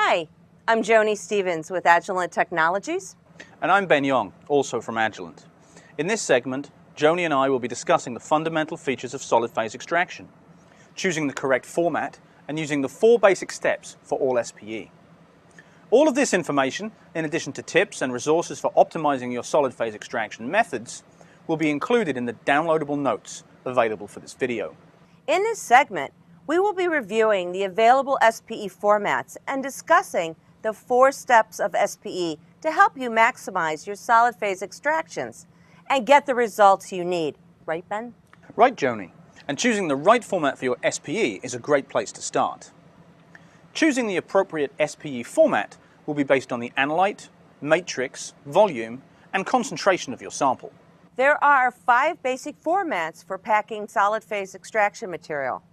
Hi, I'm Joni Stevens with Agilent Technologies. And I'm Ben Yong, also from Agilent. In this segment, Joni and I will be discussing the fundamental features of solid phase extraction, choosing the correct format, and using the 4 basic steps for all SPE. All of this information, in addition to tips and resources for optimizing your solid phase extraction methods, will be included in the downloadable notes available for this video. In this segment, we will be reviewing the available SPE formats and discussing the 4 steps of SPE to help you maximize your solid phase extractions and get the results you need. Right, Ben? Right, Joni. And choosing the right format for your SPE is a great place to start. Choosing the appropriate SPE format will be based on the analyte, matrix, volume, and concentration of your sample. There are 5 basic formats for packing solid phase extraction material.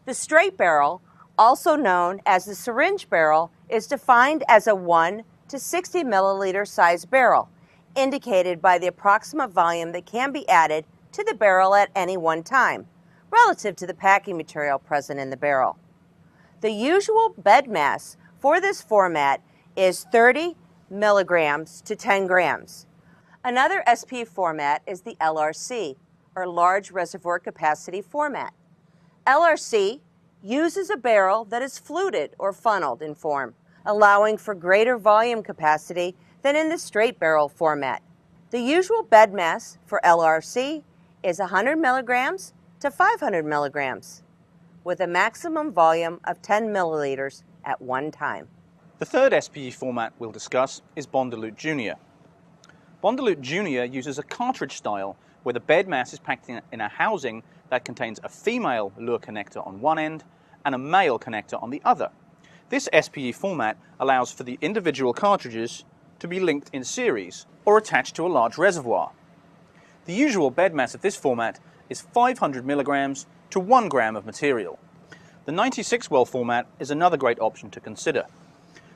The straight barrel, also known as the syringe barrel, is defined as a 1 to 60 milliliter size barrel, indicated by the approximate volume that can be added to the barrel at any one time, relative to the packing material present in the barrel. The usual bed mass for this format is 30 milligrams to 10 grams. Another SPE format is the LRC, or Large Reservoir Capacity format. LRC uses a barrel that is fluted or funneled in form, allowing for greater volume capacity than in the straight barrel format. The usual bed mass for LRC is 100 milligrams to 500 milligrams, with a maximum volume of 10 milliliters at one time. The third SPE format we'll discuss is Dilute Junior. Dilute Junior uses a cartridge style where the bed mass is packed in a housing that contains a female lure connector on one end and a male connector on the other. This SPE format allows for the individual cartridges to be linked in series or attached to a large reservoir. The usual bed mass of this format is 500 milligrams to 1 gram of material. The 96 well format is another great option to consider.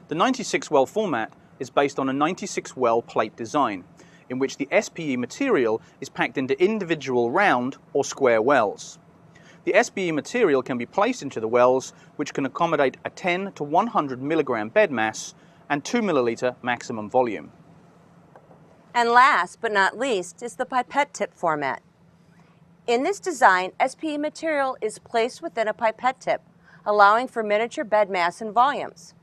The 96 well format is based on a 96 well plate design, in which the SPE material is packed into individual round or square wells. The SPE material can be placed into the wells, which can accommodate a 10 to 100 milligram bed mass and 2 milliliter maximum volume. And last but not least is the pipette tip format. In this design, SPE material is placed within a pipette tip, allowing for miniature bed mass and volumes.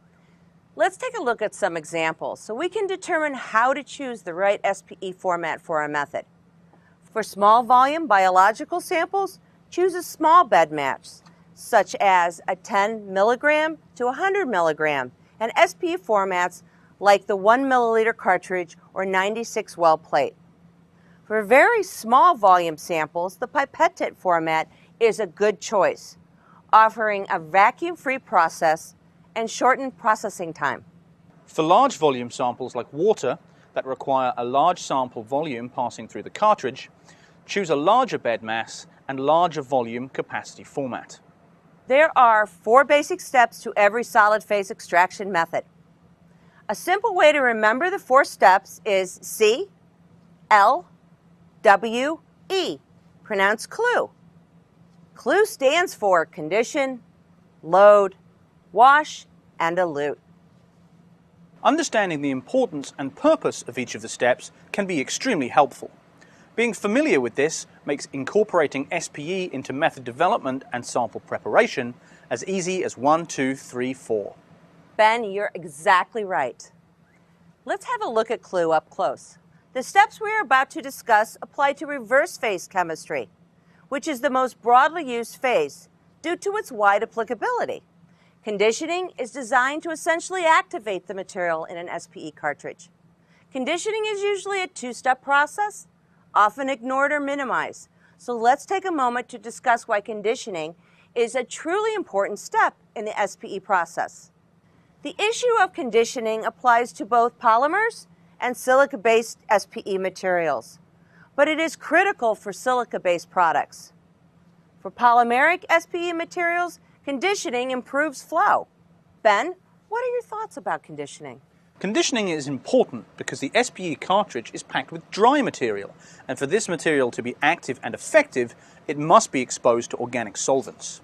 Let's take a look at some examples so we can determine how to choose the right SPE format for our method. For small volume biological samples, choose a small bed mass, such as a 10 milligram to 100 milligram, and SPE formats like the 1 milliliter cartridge or 96 well plate. For very small volume samples, the pipette tip format is a good choice, offering a vacuum-free process and shortened processing time. For large volume samples like water that require a large sample volume passing through the cartridge, choose a larger bed mass and larger volume capacity format. There are 4 basic steps to every solid phase extraction method. A simple way to remember the 4 steps is C, L, W, E, pronounced CLU. CLU stands for condition, load, wash, and elute. Understanding the importance and purpose of each of the steps can be extremely helpful. Being familiar with this makes incorporating SPE into method development and sample preparation as easy as 1, 2, 3, 4. Ben, you're exactly right. Let's have a look at CLU up close. The steps we are about to discuss apply to reverse phase chemistry, which is the most broadly used phase due to its wide applicability. Conditioning is designed to essentially activate the material in an SPE cartridge. Conditioning is usually a 2-step process, often ignored or minimized. So let's take a moment to discuss why conditioning is a truly important step in the SPE process. The issue of conditioning applies to both polymers and silica-based SPE materials, but it is critical for silica-based products. For polymeric SPE materials, conditioning improves flow. Ben, what are your thoughts about conditioning? Conditioning is important because the SPE cartridge is packed with dry material, and for this material to be active and effective, it must be exposed to organic solvents.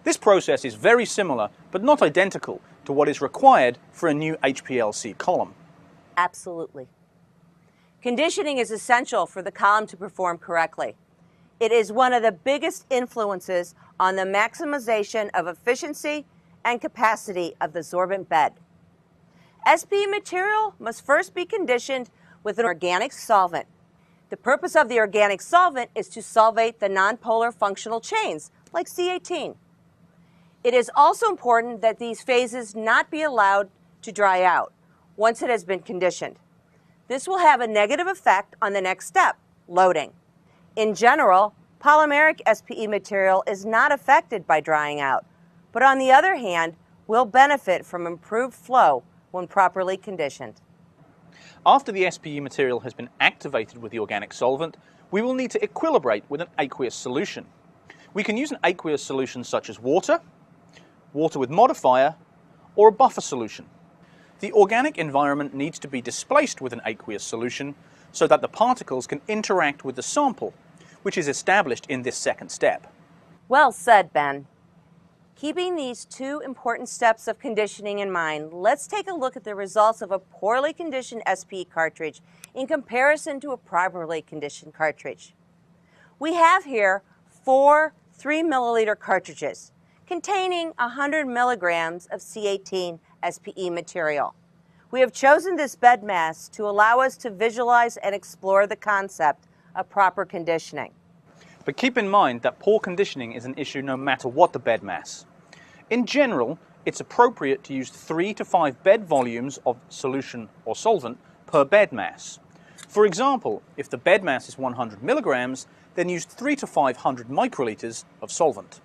This process is very similar, but not identical, to what is required for a new HPLC column. Absolutely. Conditioning is essential for the column to perform correctly. It is one of the biggest influences on the maximization of efficiency and capacity of the sorbent bed. SPE material must first be conditioned with an organic solvent. The purpose of the organic solvent is to solvate the nonpolar functional chains, like C18. It is also important that these phases not be allowed to dry out once it has been conditioned. This will have a negative effect on the next step, loading. In general, polymeric SPE material is not affected by drying out, but on the other hand, will benefit from improved flow when properly conditioned. After the SPE material has been activated with the organic solvent, we will need to equilibrate with an aqueous solution. We can use an aqueous solution such as water with modifier, or a buffer solution. The organic environment needs to be displaced with an aqueous solution so that the particles can interact with the sample, which is established in this second step. Well said, Ben. Keeping these two important steps of conditioning in mind, let's take a look at the results of a poorly conditioned SPE cartridge in comparison to a properly conditioned cartridge. We have here 4 3-milliliter cartridges containing 100 milligrams of C18 SPE material. We have chosen this bed mass to allow us to visualize and explore the concept of proper conditioning. But keep in mind that poor conditioning is an issue no matter what the bed mass. In general, it's appropriate to use 3 to 5 bed volumes of solution or solvent per bed mass. For example, if the bed mass is 100 milligrams, then use 3 to 500 microliters of solvent.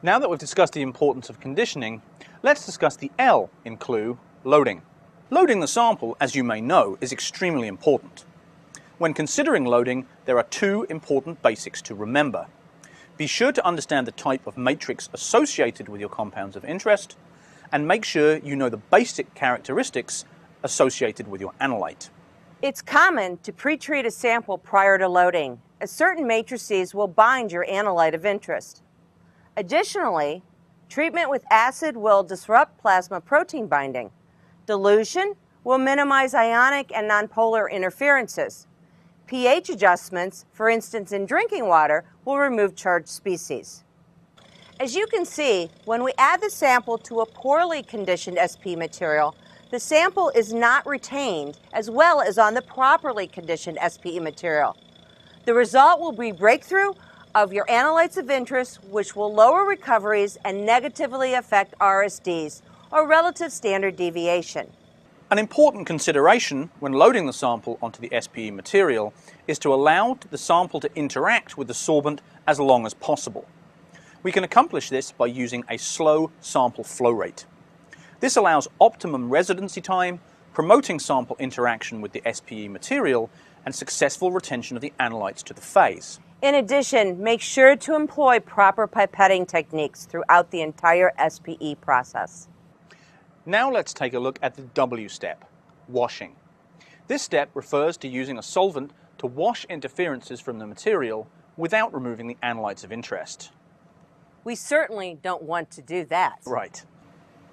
Now that we've discussed the importance of conditioning, let's discuss the L in CLUE, loading. Loading the sample, as you may know, is extremely important. When considering loading, there are 2 important basics to remember. Be sure to understand the type of matrix associated with your compounds of interest, and make sure you know the basic characteristics associated with your analyte. It's common to pre-treat a sample prior to loading, as certain matrices will bind your analyte of interest. Additionally, treatment with acid will disrupt plasma protein binding. Dilution will minimize ionic and nonpolar interferences. pH adjustments, for instance in drinking water, will remove charged species. As you can see, when we add the sample to a poorly conditioned SPE material, the sample is not retained as well as on the properly conditioned SPE material. The result will be breakthrough of your analytes of interest, which will lower recoveries and negatively affect RSDs, or relative standard deviation. An important consideration when loading the sample onto the SPE material is to allow the sample to interact with the sorbent as long as possible. We can accomplish this by using a slow sample flow rate. This allows optimum residency time, promoting sample interaction with the SPE material, and successful retention of the analytes to the phase. In addition, make sure to employ proper pipetting techniques throughout the entire SPE process. Now let's take a look at the W step, washing. This step refers to using a solvent to wash interferences from the material without removing the analytes of interest. We certainly don't want to do that. Right.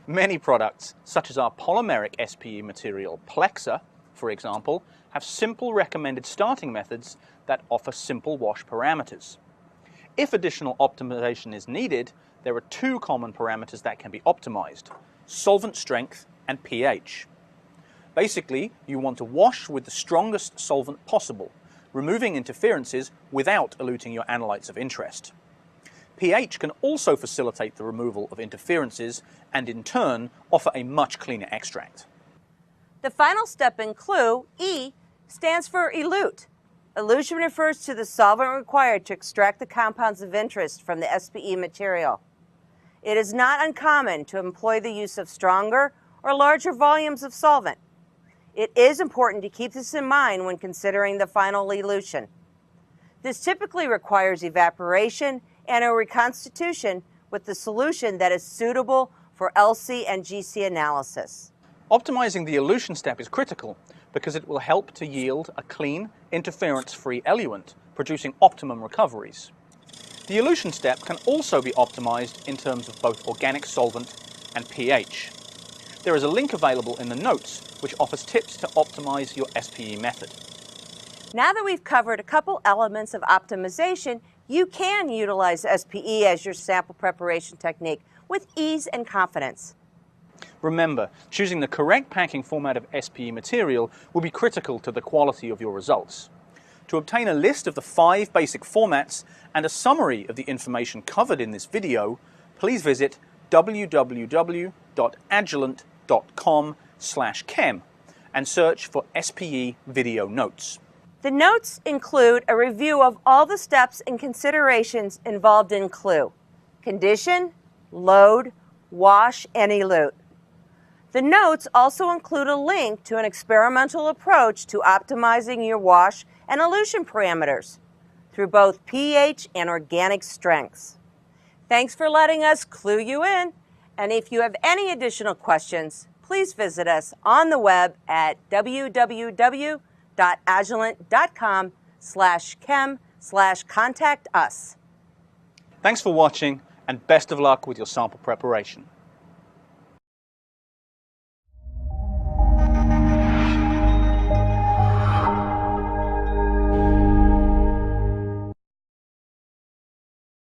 Many products, such as our polymeric SPE material Plexa, for example, have simple recommended starting methods that offer simple wash parameters. If additional optimization is needed, there are 2 common parameters that can be optimized: solvent strength and pH. Basically, you want to wash with the strongest solvent possible, removing interferences without eluting your analytes of interest. pH can also facilitate the removal of interferences and in turn offer a much cleaner extract. The final step in CLUE, E, stands for Elut. Elution refers to the solvent required to extract the compounds of interest from the SPE material. It is not uncommon to employ the use of stronger or larger volumes of solvent. It is important to keep this in mind when considering the final elution. This typically requires evaporation and a reconstitution with the solution that is suitable for LC and GC analysis. Optimizing the elution step is critical because it will help to yield a clean, interference-free eluent, producing optimum recoveries. The elution step can also be optimized in terms of both organic solvent and pH. There is a link available in the notes which offers tips to optimize your SPE method. Now that we've covered a couple elements of optimization, you can utilize SPE as your sample preparation technique with ease and confidence. Remember, choosing the correct packing format of SPE material will be critical to the quality of your results. To obtain a list of the 5 basic formats and a summary of the information covered in this video, please visit www.agilent.com/chem and search for SPE video notes. The notes include a review of all the steps and considerations involved in CLU: condition, load, wash, and elute. The notes also include a link to an experimental approach to optimizing your wash and elution parameters through both pH and organic strengths. Thanks for letting us clue you in, and if you have any additional questions, please visit us on the web at www.agilent.com/chem/contact us. Thanks for watching and best of luck with your sample preparation.